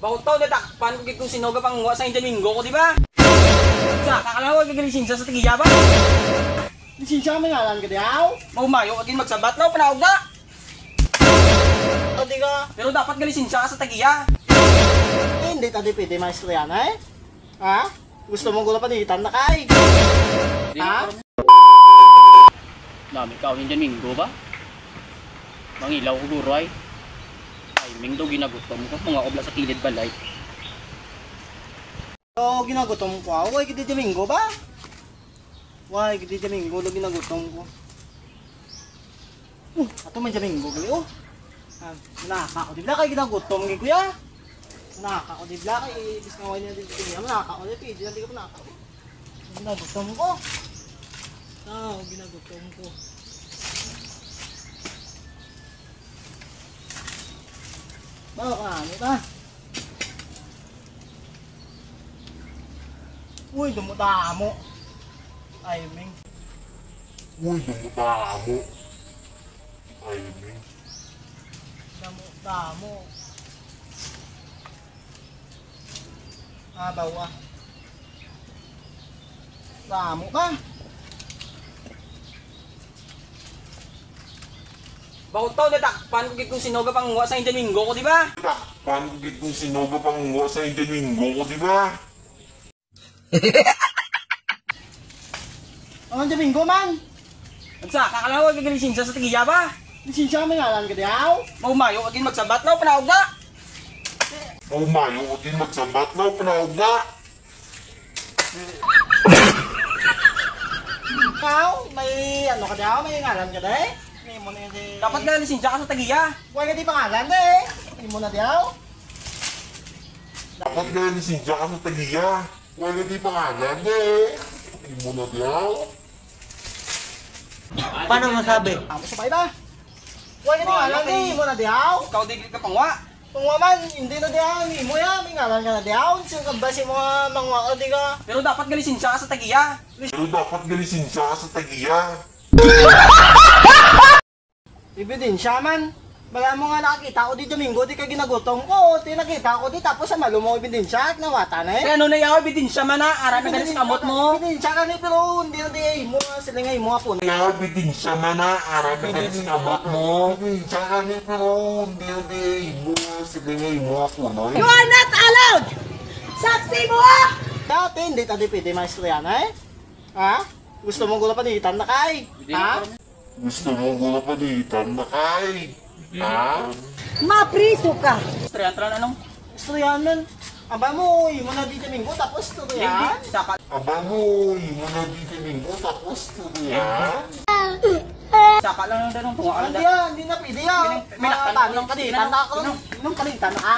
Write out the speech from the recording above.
Bautaw na takpan ko kung sinoga pang wa sa Domingo ko, di ba? Sa kakalawa gagalisin sa tagiya ba? Lisensya may ngalan ka diyaw? Maumayo agin magsabat na panawag na. O di ka? Pero dapat galisin siya sa tagiya. Hindi tadi pwede maestro yan eh. Ha? Gusto mong gula panitan na kay? Ha? Dami ka yung Domingo ba? Mangilaw ko guro ay. Timing daw ginagutom ko. Mga obla sa kilid balay. So, ginagutom ko ako. Why kiti Domingo ba? Why kiti Domingo daw ginagutom ko? Ato man Domingo gali oh. Nakaka ko dibla kay ginagutom kay kuya. Nakaka ko dibla kay biskaway niya dibla kuya. Nakaka ko dibla hindi ko nakaka. Ginagutom ko. Ginagutom ko. Baka ano ta? Uy, dumutamo. Ay, Ming. Uy, dumutamo. Ay, Ming. Dumutamo. Bawa. Damo ba? Bautaw na takpan ko kung sinoga pang wa sa Domingo ko, di ba? Takpan kung sinoga pang wa sa Domingo ko, di ba? Ang Domingo man. Sa kakalawa gagalisin siya sa tagiya ba? Lisensya may ngalan ka diyaw? Maumayo agin magsabat na panawag na. Umayo din magsabat na panawag na. Ikaw, may ano ka diyaw? May ngalan ka di? May mo na di. Dapat galisin siya sa tagiya. Huwag ka di pangalan di. May mo na diyaw? Dapat galisin siya ka sa tagiya. Wala di pangalan eh. Hindi mo na diyaw. Paano masabi? Sabay ba? Huwag ka di pangalan di. May mo na diyaw? Ikaw di ka pang wa. Kung waman, hindi na diyaw. May mo yan. May ngalan ka na diyaw. Sino ka ba si mga mangwa ka di ka? Pero dapat galisin siya sa tagiya. Pero dapat galisin siya ka sa tagiya. Ebidensya man. Bala mo nga nakakita ko di Domingo, di ka ginagutom ko. Di nakita ko di tapos sa malo mo ebidensya. Nawata na eh. Kaya ano na yaw, ebidensya man na. Ara na galis kamot mo. Ebidensya ka ni pero hindi na di mo sila nga mo po. Kaya bidin siya man na arap na galis kamot mo. Bidin siya ka ni pero hindi na di mo sila nga mo ako no. You are not allowed! Saksi mo ah! Dati hindi tadi pwede maestro yan eh. Ha? Gusto mong gula panitan na kay? Ha? Gusto mo gula panitan na kay? Ha? Mapriso ka! Triantran anong? Gusto yan man. Aba mo, yung mga di Domingo tapos ito yan. Saka Aba mo, yung mga dito linggo tapos ito yan. saka lang ng danong tunga. Hindi yan, hindi na pwede yan. May naktan Tanong ng panitan na ako. Nung panitan na